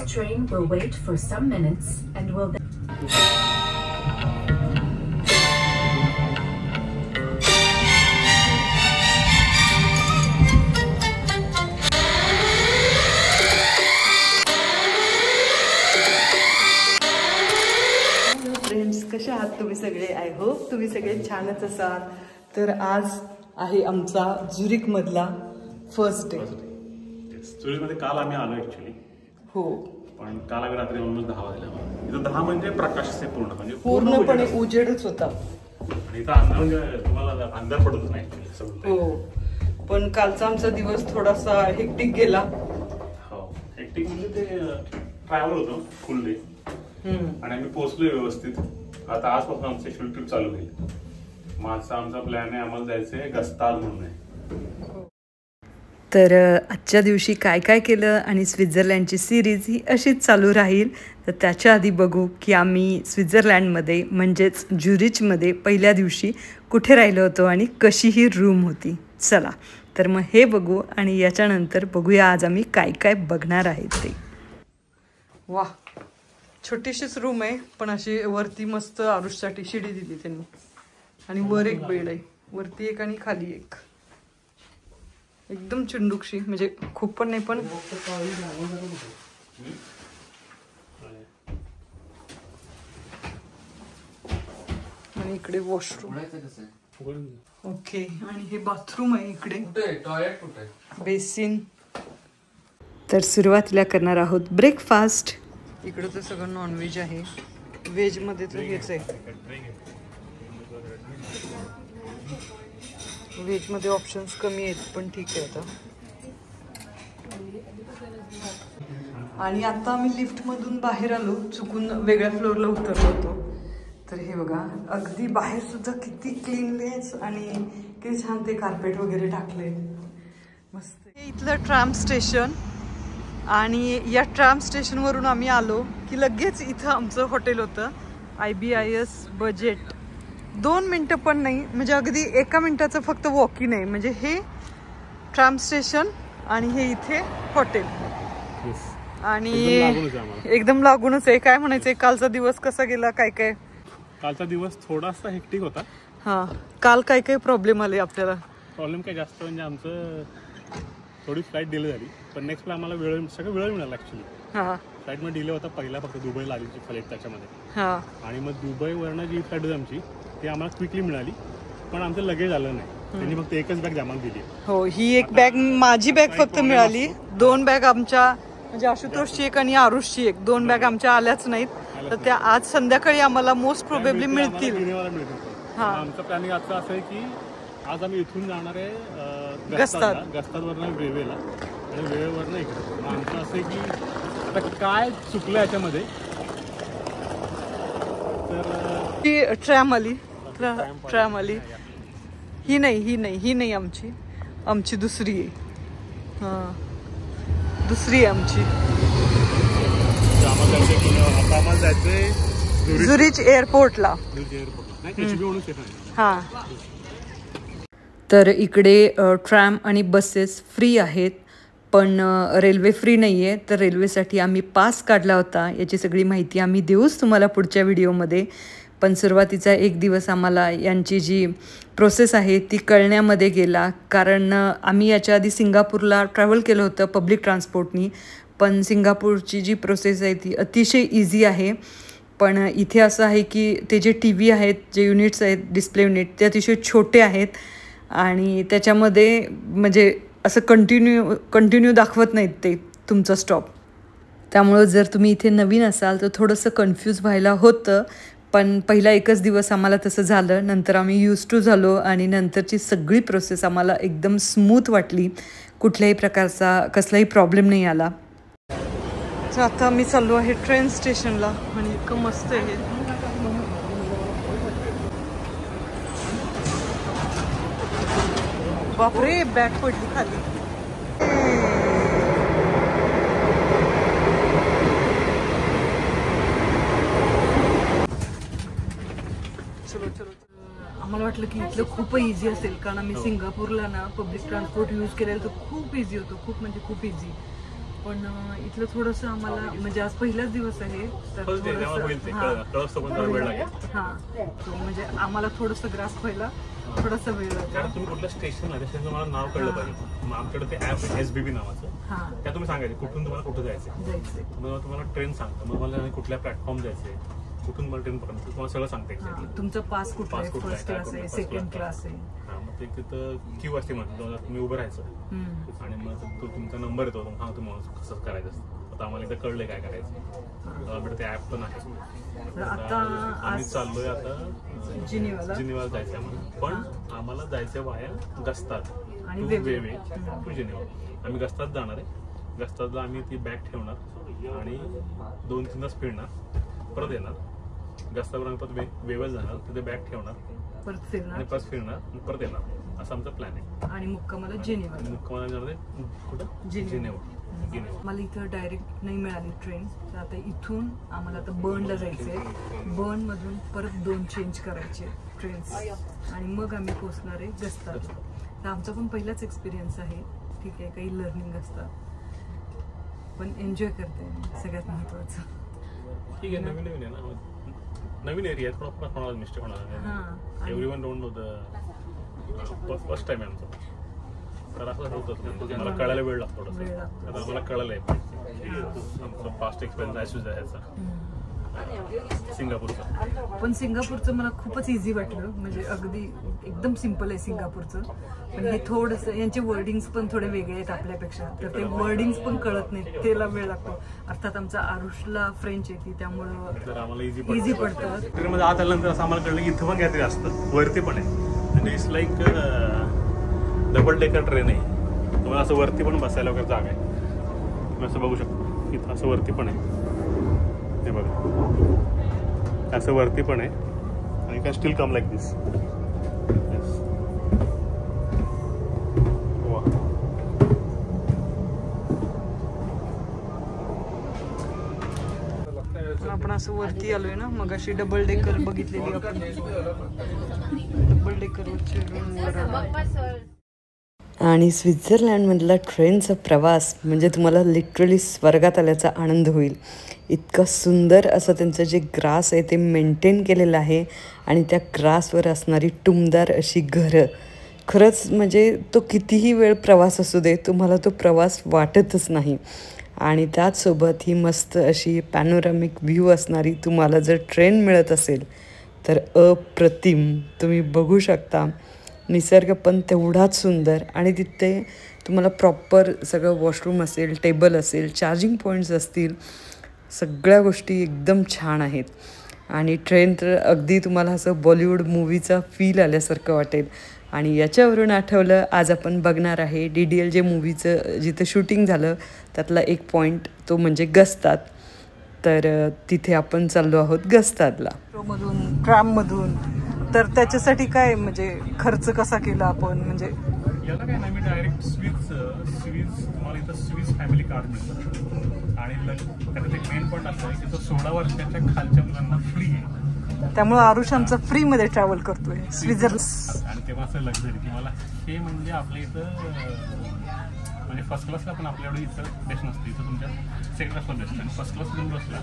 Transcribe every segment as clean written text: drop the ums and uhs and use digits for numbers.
train will wait for some minutes and will then कसे आहात तुम्ही सगळे? आय होप तुम्ही सगळे छानच असाल. तर आज आहे आमचा झुरिक मधला फर्स्ट डे. झुरिक मध्ये काल आम्ही आलो ऍक्च्युअली. हो, पण काल आम्ही रात्री ऑलमोस्ट 10 वाजल्या. इथं 10 म्हणजे प्रकाश से पूर्ण म्हणजे पूर्णपणे उजेडच होता. आणि इथं अंधार म्हणजे तुम्हाला अंधार पडतच नाही. हो, पण कालचा आमचा दिवस थोडासा हेक्टिक गेला. हो, हेक्टिक म्हणजे ते ट्रॅव्हल होतं फुल डे आणि आम्ही पोहोचलो व्यवस्थित. आता आजपासून आमची शिफ्ट ट्रिप चालू होईल. माझा आमचा प्लॅन आहे, आम्हाला जायचंय गस्ताल म्हणून आहे. तर आजच्या दिवशी काय काय केलं आणि स्वित्झर्लंडची सिरीज ही अशीच चालू राहील. तर त्याच्या आधी बघू की आम्ही स्वित्झर्लंडमध्ये म्हणजेच झुरिचमध्ये पहिल्या दिवशी कुठे राहिलो होतो आणि कशी ही रूम होती. चला तर मग हे बघू आणि याच्यानंतर बघूया आज आम्ही काय काय बघणार आहेत ते. वा, छोटीशीच रूम आहे पण अशी वरती मस्त आरुषसाठी शिडी दिली त्यांनी आणि वर एक बेड आहे, वरती एक आणि खाली एक. एकदम चिंडूकशी, म्हणजे खूप पण नाही पण. आणि इकडे वॉशरूम. ओके, आणि हे बाथरूम आहे. इकडे टॉयलेट कुठे, बेसिन. तर सुरुवातीला करणार आहोत ब्रेकफास्ट. इकडं तर सगळं नॉनव्हेज आहे. व्हेजमध्ये तर हेच आहे. व्हेजमध्ये ऑप्शन्स कमी आहेत पण ठीक आहे आता. आणि आता आम्ही लिफ्टमधून बाहेर आलो, चुकून वेगळ्या फ्लोअरला उतरलो होतो. तर हे बघा, अगदी बाहेर सुद्धा किती क्लीननेस आणि किती छान ते कार्पेट वगैरे टाकले, मस्त. इथलं ट्राम स्टेशन आणि या ट्राम स्टेशनवरून आम्ही आलो की लगेच इथं आमचं हॉटेल होतं, IBIS बजेट. 2 मिनटं पण नाही, म्हणजे अगदी 1 मिनिटाचं फक्त वॉकिंग आहे. म्हणजे हे ट्राम स्टेशन आणि हे इथे हॉटेल आणि एकदम लागूनच आहे. काय म्हणायचंय, कालचा दिवस कसा गेला? काय काय कालचा दिवस थोडासा हेक्टिक होता. हा, काल काय काय प्रॉब्लेम आले आपल्याला? प्रॉब्लेम काय जास्त म्हणजे आमचं थोडी फ्लाईट डिले झाली, पण नेक्स्ट आम्हाला सगळं वेळ मिळाला ऍक्च्युअली. हा, फ्लाईट मध्ये डिले होता. पहिला फक्त दुबईला आली फ्लाईट त्याच्यामध्ये. हा, आणि मग दुबईवरनं जी फ्लाईट होती आमची ती आम्हाला क्विकली मिळाली, पण आमचं लगेज आलं नाही. त्यांनी फक्त एकच बॅग आम्हाला दिली. हो, ही एक बॅग, माझी बॅग फक्त मिळाली. 2 बॅग आमच्या, म्हणजे आशुतोषची एक आणि आरुषची एक. 2 बॅग आमच्या आल्याच नाहीत. तर त्या आज संध्याकाळी आम्हाला मोस्ट प्रोबेबली मिळतील. आमचं प्लॅनिंग आजचं असं आहे की आज आम्ही इथून जाणार आहे गस्तादवरनं वेवेला आणि वेवेवरनं इकडे. आमचं असं आहे की आता काय चुकलं याच्यामध्ये. तर ट्रॅम आली. ही नाही आमची दुसरी आहे. हां, दुसरी आहे आमची. आम्हाला जायचंय झुरिच एअरपोर्टला. हां, तर इकडे ट्रॅम आणि बसेस फ्री आहेत पण रेल्वे फ्री नाही आहे. तर रेल्वेसाठी आम्ही पास काढला होता. याची सगळी माहिती आम्ही देऊच तुम्हाला पुढच्या व्हिडिओमध्ये. पण सुरुवातीचा 1 दिवस आम्हाला यांची जी प्रोसेस आहे ती कळण्यामध्ये गेला, कारण आम्ही याच्या आधी सिंगापूरला ट्रॅव्हल केलं होतं पब्लिक ट्रान्सपोर्टनी. पण सिंगापूरची जी प्रोसेस आहे ती अतिशय इझी आहे. पण इथे असं आहे की ते जे TV आहेत, जे युनिट्स आहेत, डिस्प्ले युनिट, ते अतिशय छोटे आहेत आणि त्याच्यामध्ये म्हणजे असं कंटिन्यू दाखवत नाहीत ते तुमचा स्टॉप. त्यामुळं जर तुम्ही इथे नवीन असाल तर थोडंसं कन्फ्यूज व्हायला होतं. पण पहिला 1च दिवस आम्हाला तसं झालं. नंतर आम्ही यूज टू झालो आणि नंतरची सगळी प्रोसेस आम्हाला एकदम स्मूथ वाटली. कुठल्याही प्रकारचा कसलाही प्रॉब्लेम नाही आला. तर आता मी चाललो आहे ट्रेन स्टेशनला आणि इतकं मस्त आहे. बापरे, बॅग पडली खाली. आम्हाला वाटलं की इथलं खूप इझी असेल, कारण आम्ही सिंगापूरला ना पब्लिक ट्रान्सपोर्ट यूज केलेलं तर खूप इझी होतं. खूप म्हणजे खूप इझी. पण इथलं थोडंसं आम्हाला म्हणजे आज पहिलाच दिवस आहे तर म्हणजे आम्हाला थोडंसं ग्रास व्हायला थोडासा वेळ लागला. कारण तुम्ही कुठलं स्टेशन आहे त्याचं तुम्हाला नाव कळलं पाहिजे. मग आमच्याकडे ते ऍप आहे SBB नावाचं, त्या तुम्ही सांगायचे कुठून तुम्हाला कुठं जायचंय. मग तुम्हाला ट्रेन सांगतं, मग मला कुठल्या प्लॅटफॉर्म जायचंय, कुठून मला ट्रेन पकडून तुम्हाला सगळं सांगते. तुमचं पास कुठला आहे, फर्स्ट क्लास आहे, सेकंड क्लास आहे. मग ते तिथं क्यू असते म्हणतो तुम्ही उभं राहायचं आणि मग तो तुमचा नंबर येतो, हा तुम्हाला कसं करायचं असतं. आता आम्हाला इथं कळलंय काय करायचं. आपल्याकडे ते ऍप पण आहे. आता आम्ही चाललोय आता जिनिव्हाला जायचंय म्हणून, पण आम्हाला जायचं वाया गस्तात टू जिनिव्हा. आम्ही गस्तात जाणार आहे. गस्तातला आम्ही ती बॅग ठेवणार आणि 2-3 तास फिरणार, परत येणार. गस्तावर आम्ही परत वेवल जाणार, तिथे बॅग ठेवणार, परत फिरणार परत येणार. असा आमचा प्लॅन आहे. आणि मुक्कामाला जिनिव्हा. मुक्कामाला जाणार आहे कुठं, जिनिव्हा. मला इथं डायरेक्ट नाही मिळाली ट्रेन, तर आता इथून आम्हाला आता बर्नला जायचंय. बर्न मधून परत 2 चेंज करायचे ट्रेन्स आणि मग आम्ही पोहोचणार आहे गस्तात. तर आमचा पण पहिलाच एक्सपिरियन्स आहे. ठीक आहे, काही लर्निंग असतात पण एन्जॉय करते सगळ्यात महत्वाचं. ठीक आहे, नवीन आहे ना, नवीन एरिया आहे, थोडा कोणाला मिस्टेक होणार. Everyone don't know the first time आहे आमचं. तर असं होतं मला कळायला वेळ लागतो थोडंसं. आता आम्हाला कळलं आहे आमचा पास्ट एक्सपिरियन्स आहे सिंगापूरचा. पण सिंगापूरचं मला खूपच इझी वाटलं, म्हणजे अगदी एकदम सिम्पल आहे सिंगापूरचं. पण हे थोडंसं यांचे वर्डिंग्स पण थोडे वेगळे आहेत आपल्यापेक्षा, तर ते वर्डिंग्स पण कळत नाहीत, त्याला वेळ लागतो. अर्थात आमचा आरुषला फ्रेंच येते त्यामुळं आम्हाला इझी पडतं. ट्रेनमध्ये आत आल्यानंतर असं आम्हाला कळलं की इथं पण काहीतरी असतं, वरती पण आहे. आणि it's like double decker train आहे. तुम्हाला असं वरती पण बसायला वगैरे जागा आहे. तुम्ही असं बघू शकता इथं असं वरती पण आहे. हे बघा असं वरती पण आहे आणि कॅन स्टील कम लाईक दिस. आपण असं वरती आलोय ना, मग अशी डबल डेकर बघितलेली आपण. डबल डेकरवरचे रूमवर. आणि स्वित्झर्लंडमधला ट्रेनचा प्रवास म्हणजे तुम्हाला लिटरली स्वर्गात आल्याचा आनंद होईल. इतकं सुंदर असं त्यांचं जे ग्रास आहे ते मेंटेन केलेलं आहे आणि त्या ग्रासवर असणारी टुमदार अशी घरं. खरंच म्हणजे तो कितीही वेळ प्रवास असू दे तुम्हाला तो प्रवास वाटतच नाही. आणि त्याचसोबत ही मस्त अशी पॅनोरामिक व्ह्यू असणारी तुम्हाला जर ट्रेन मिळत असेल तर अप्रतिम. तुम्ही बघू शकता निसर्ग पण तेवढाच सुंदर आणि तिथे तुम्हाला प्रॉपर सगळं वॉशरूम असेल, टेबल असेल, चार्जिंग पॉईंट्स असतील, सगळ्या गोष्टी एकदम छान आहेत. आणि ट्रेन तर अगदी तुम्हाला असं बॉलिवूड मूवीचा फील आल्यासारखं वाटेल. आणि याच्यावरून आठवलं आज आपण बघणार आहे DDLJ मूवीचं जिथं शूटिंग झालं त्यातला एक पॉईंट, तो म्हणजे गस्तात. तर तिथे आपण चाललो आहोत गस्तातला मधून ट्रॅममधून. तर त्याच्यासाठी काय म्हणजे खर्च कसा केला आपण, म्हणजे याला काय नाही, मी डायरेक्ट स्विस तुम्हाला इथं स्विस फॅमिली कार्ड मिळतं आणि त्याच्यात एक मेन पॉईंट असं आहे की तो 16 वर्षाच्या खालच्या मुलांना फ्री आहे. त्यामुळे आरुष आमचा फ्रीमध्ये ट्रॅव्हल करतोय स्वित्झर्लंड. आणि तेव्हा असं लक्झरी की मला हे म्हणजे आपल्या इथं म्हणजे फर्स्ट क्लासला पण आपल्याकडे इथं बेस्ट नसते. इथं तुमच्या सेकंड क्लासला बेस्ट आणि फर्स्ट क्लास तुम्ही बसला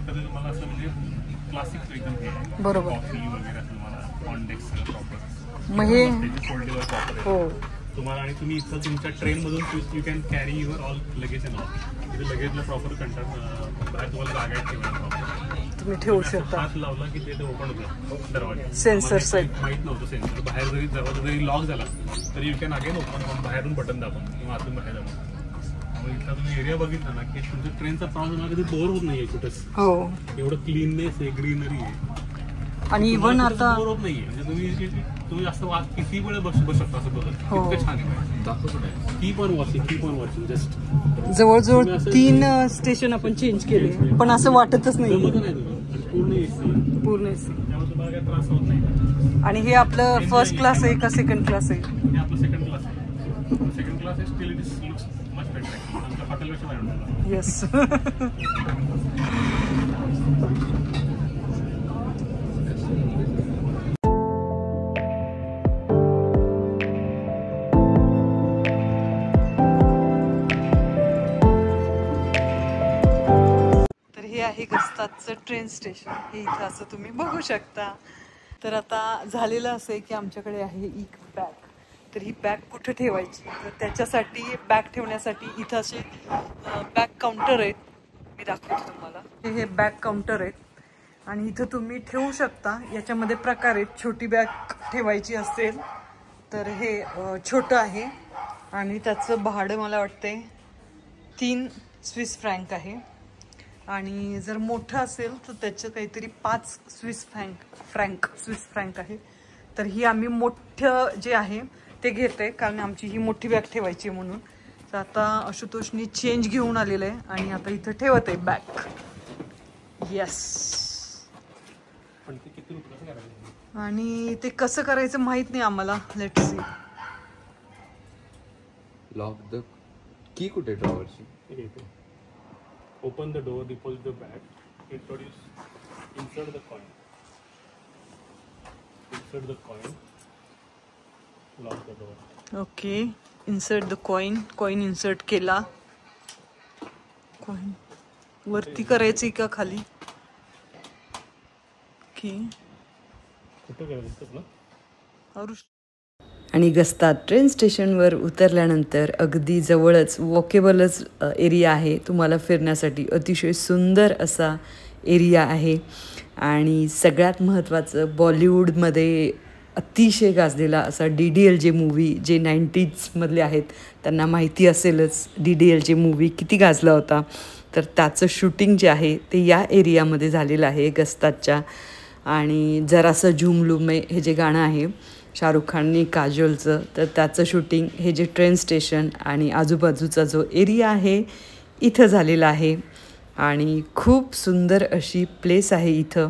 तर तुम्हाला असं म्हणजे क्लासिक एकदम हे बरोबर कॉफी वगैरे असं तुम्हाला ऑन डेस्क सगळं प्रॉपर. मग हे फोल्डेबल प्रॉपर आहे तुम्हाला. आणि तुम्ही इथं तुमच्या ट्रेनमधून you can carry your all luggage and all. इथे लगेजला प्रॉपर कंटेंट बाहेर तुम्हाला जागा ठेवायला प्रॉपर तुम्ही ठेवू शकता. हात लावला की ते ओपन होतं दरवाजा. सेन्सर माहित नव्हतं सेन्सर. बाहेर जरी दरवाजा जरी लॉक झाला तरी यू कॅन अगेन ओपन, बाहेरून बटन दाबून किंवा आतून बाहेर दाबून. त्यामुळे इथला तुम्ही एरिया बघितला ना की तुमच्या ट्रेनचा प्रवास मला कधी बोर होत नाहीये कुठेच. हो, एवढं क्लीननेस आहे, ग्रीनरी आहे आणि इव्हन आता बोर होत नाहीये. म्हणजे तुम्ही असं किती वेळ बसू शकता असं बघत. इतकं छान आहे. Keep on watching just. जवळजवळ 3 स्टेशन आपण चेंज केले पण असं वाटतच नाही. पूर्ण एसी. आणि हे आपलं फर्स्ट क्लास आहे का सेकंड क्लास आहे? हे आपलं सेकंड क्लास आहे. सेकंड क्लास आहे. Still it is looks much better. आमच्या हॉटेलपेक्षा बाहेर. येस. आहे गस्तादचं ट्रेन स्टेशन. हे इथं असं तुम्ही बघू शकता. तर आता झालेलं असं आहे की आमच्याकडे आहे एक बॅग. तर ही बॅग कुठं ठेवायची, तर त्याच्यासाठी बॅग ठेवण्यासाठी इथं असे बॅग काउंटर आहेत. मी दाखवते तुम्हाला. हे बॅग काउंटर आहेत आणि इथं तुम्ही ठेवू शकता. याच्यामध्ये प्रकार आहेत. छोटी बॅग ठेवायची असेल तर हे छोटं आहे आणि त्याचं भाडं मला वाटते 3 स्विस फ्रँक आहे. आणि जर मोठं असेल तर त्याचं काहीतरी 5 स्विस फ्रँक आहे. तर ही आम्ही मोठं जे आहे ते घेते, कारण आमची ही मोठी बॅग ठेवायची म्हणून. तर आता आशुतोषनी चेंज घेऊन आलेलं आहे आणि आता इथं ठेवत आहे बॅग. येस. आणि ते कसं करायचं माहित नाही आम्हाला. Let's see. Lock the key कुठे ड्रॉवरची. Open the door, deposit the bag, introduce, insert the coin, lock the door. Okay. Insert the coin insert केला. कॉइन वरती करायची का खाली. ओके. आणि गस्ताद ट्रेन स्टेशनवर उतरल्यानंतर अगदी जवळच वॉकेबलच एरिया आहे. तुम्हाला फिरण्यासाठी अतिशय सुंदर असा एरिया आहे. आणि सगळ्यात महत्त्वाचं, बॉलिवूडमध्ये अतिशय गाजलेला असा DDLJ मूवी, जे 90sमधले आहेत त्यांना माहिती असेलच DDLJ मूवी किती गाजला होता. तर त्याचं शूटिंग जे आहे ते या एरियामध्ये झालेलं आहे गस्तादच्या. आणि जरासं झूम लूमे हे जे गाणं आहे शाहरुख खाननी काजोलचं, तर त्याचं शूटिंग हे जे ट्रेन स्टेशन आणि आजूबाजूचा जो एरिया आहे इथं झालेला आहे. आणि खूप सुंदर अशी प्लेस आहे इथं.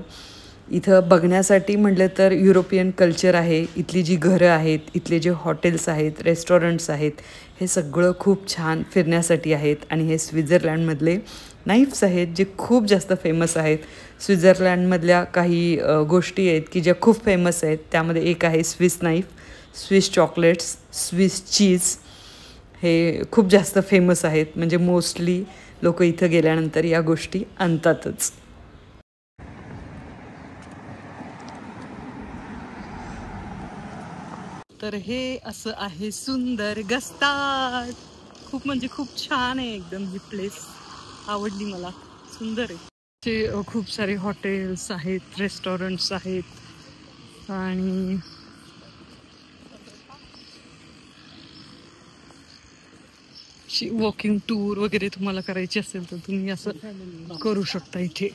इथं बघण्यासाठी म्हटलं तर युरोपियन कल्चर आहे. इथली जी घरं आहेत, इथले जे हॉटेल्स आहेत, रेस्टॉरंट्स आहेत, हे सगळं खूप छान फिरण्यासाठी आहेत. आणि हे स्वित्झर्लंडमधले नाईफ्स आहेत जे खूप जास्त फेमस आहेत. स्वित्झर्लंडमधल्या काही गोष्टी आहेत की ज्या खूप फेमस आहेत. त्यामध्ये एक आहे Swiss knife, Swiss chocolates, Swiss cheese. हे खूप जास्त फेमस आहेत. म्हणजे मोस्टली लोक इथं गेल्यानंतर या गोष्टी आणतातच. तर हे असं आहे सुंदर गस्ताद. खूप म्हणजे खूप छान आहे एकदम. ही प्लेस आवडली मला. सुंदर आहे. खूप सारे हॉटेल्स आहेत, रेस्टॉरंट्स आहेत. आणि वॉकिंग टूर वगैरे तुम्हाला करायची असेल तर तुम्ही असं करू शकता इथे.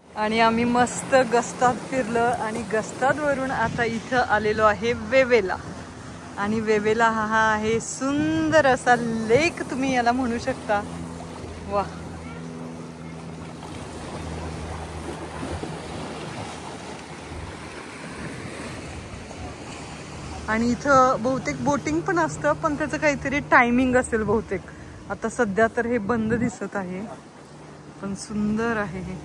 आणि आम्ही मस्त गस्ताद फिरलं आणि गस्तादवरून आता इथं आलेलो आहे वेवेला. आणि वेवेला हा आहे सुंदर असा लेक, तुम्ही याला म्हणू शकता. वा. आणि इथं बहुतेक बोटिंग पण असतं, पण त्याचं काहीतरी टायमिंग असेल बहुतेक. आता सध्या तर हे बंद दिसत आहे, पण सुंदर आहे हे.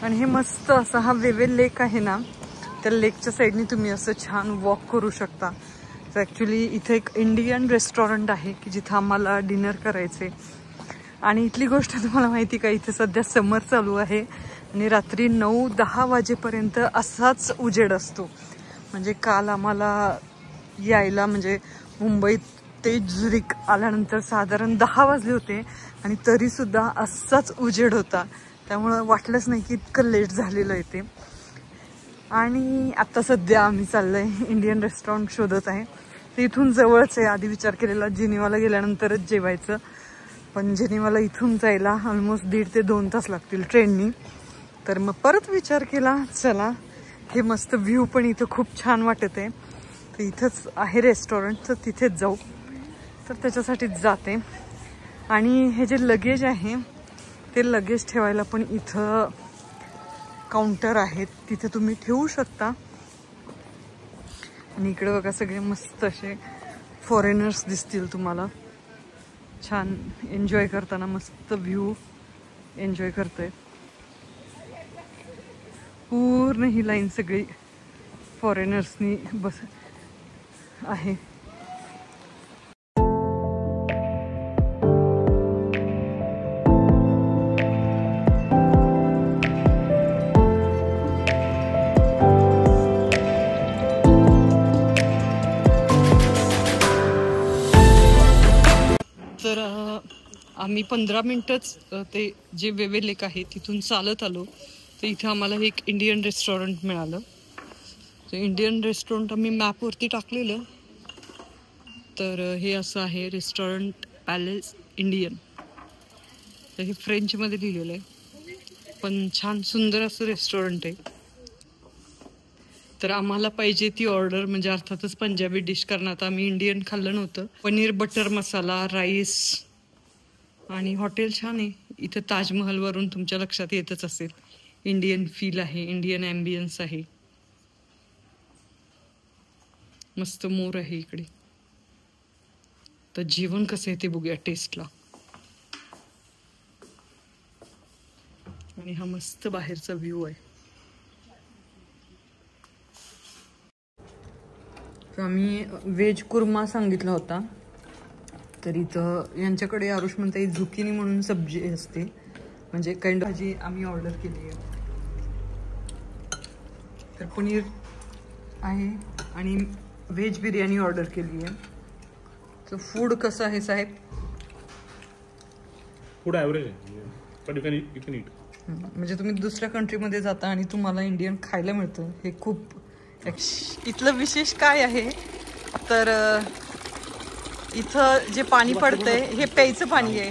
आणि हे मस्त असा हा वेवे लेक आहे ना, त्या लेकच्या साईडने तुम्ही असं छान वॉक करू शकता. तर ॲक्च्युली इथे एक इंडियन रेस्टॉरंट आहे की जिथं आम्हाला डिनर करायचे. आणि इथली गोष्ट तुम्हाला माहिती का, इथे सध्या समर चालू आहे आणि रात्री 9-10 वाजेपर्यंत असाच उजेड असतो. म्हणजे काल आम्हाला यायला, म्हणजे मुंबईत ते झुरिक आल्यानंतर साधारण 10 वाजले होते आणि तरीसुद्धा असाच उजेड होता. त्यामुळं वाटलंच नाही की इतकं लेट झालेलं आहे ते. आणि आत्ता सध्या आम्ही चाललो आहे इंडियन रेस्टॉरंट शोधत आहे. ते इथून जवळच आहे. आधी विचार केलेला जिनिवाला गेल्यानंतरच जेवायचं, पण जिनिवाला इथून जायला ऑलमोस्ट 1.5 ते 2 तास लागतील ट्रेननी. तर मग परत विचार केला, चला हे मस्त व्ह्यू पण इथं खूप छान वाटत आहे, तर इथंच आहे रेस्टॉरंट, तर तिथेच जाऊ. तर त्याच्यासाठीच जाते. आणि हे जे लगेज आहे ते लगेज ठेवायला पण इथं काउंटर आहेत, तिथे तुम्ही ठेवू शकता. आणि इकडे बघा सगळे मस्त असे फॉरेनर्स दिसतील तुम्हाला, छान एन्जॉय करताना, मस्त व्ह्यू एन्जॉय करतोय. पूर्ण ही लाईन सगळी फॉरेनर्सनी बस आहे. तर आम्ही 15 मिनटंच ते जे वेवे लेक आहे तिथून चालत आलो. तर इथं आम्हाला एक इंडियन रेस्टॉरंट मिळालं. तर इंडियन रेस्टॉरंट आम्ही मॅपवरती टाकलेलं. तर हे असं आहे, रेस्टॉरंट पॅलेस इंडियन. तर हे फ्रेंचमध्ये लिहिलेलं आहे, पण छान सुंदर असं रेस्टॉरंट आहे. तर आम्हाला पाहिजे ती ऑर्डर, म्हणजे अर्थातच पंजाबी डिश, कारण आता आम्ही इंडियन खाल्लं नव्हतं. पनीर बटर मसाला, राईस, आणि हॉटेल छान आहे. इथं ताजमहलवरून तुमच्या लक्षात येतच असेल, इंडियन फील आहे, इंडियन ॲम्बियन्स आहे. मस्त मोर आहे इकडे. तर जेवण कसं आहे ते बघूया टेस्टला. आणि हा मस्त बाहेरचा व्ह्यू आहे. तर आम्ही व्हेज कुर्मा सांगितला होता. तर इथं यांच्याकडे आरुष म्हणता येईल झुकिनी म्हणून सब्जी असते, म्हणजे काइंड भाजी आम्ही ऑर्डर केली आहे. तर पनीर आहे आणि व्हेज बिर्याणी ऑर्डर केली आहे. तर फूड कसं आहे साहेब? फूड ॲव्हरेज आहे, पण यू कॅन ईट. म्हणजे तुम्ही दुसऱ्या कंट्रीमध्ये जाता आणि तुम्हाला इंडियन खायला मिळतं, हे खूप. इथलं विशेष काय आहे तर इथं जे पाणी पडतंय हे प्यायचं पाणी आहे.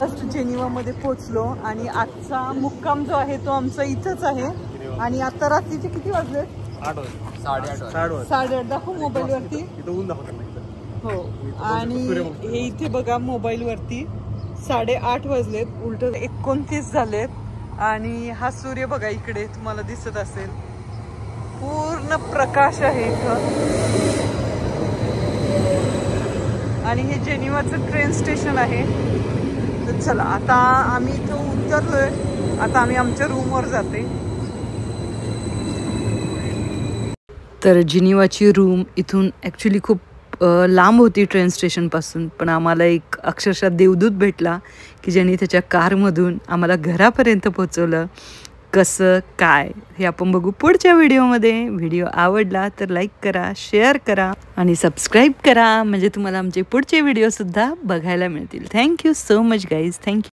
फर्स्ट जेनिवामध्ये पोहोचलो आणि आजचा मुक्काम जो आहे तो आमचा इथंच आहे. आणि आता रात्रीचे किती वाजले? 8:30. दाखव मोबाईलवरती. हो, आणि हे इथे बघा मोबाईलवरती 8:30 वाजलेत, उलट 29 झालेत. आणि हा सूर्य बघा इकडे तुम्हाला दिसत असेल, पूर्ण प्रकाश आहे इथं. आणि हे जेनिवाचं ट्रेन स्टेशन आहे. तर चला आता आम्ही इथं उतरलोय, आता आम्ही आमच्या रूमवर जाते. तर जिनिवाची रूम इथून ॲक्च्युली खूप लांब होती ट्रेन स्टेशनपासून, पण आम्हाला एक अक्षरशः देवदूत भेटला की ज्यांनी त्याच्या कारमधून आम्हाला घरापर्यंत पोहोचवलं. कसं काय हे आपण बघू पुढच्या व्हिडिओमध्ये. व्हिडिओ आवडला तर लाईक करा, शेअर करा आणि सबस्क्राईब करा, म्हणजे तुम्हाला आमचे पुढचे व्हिडिओसुद्धा बघायला मिळतील. Thank you so much guys. Thank you.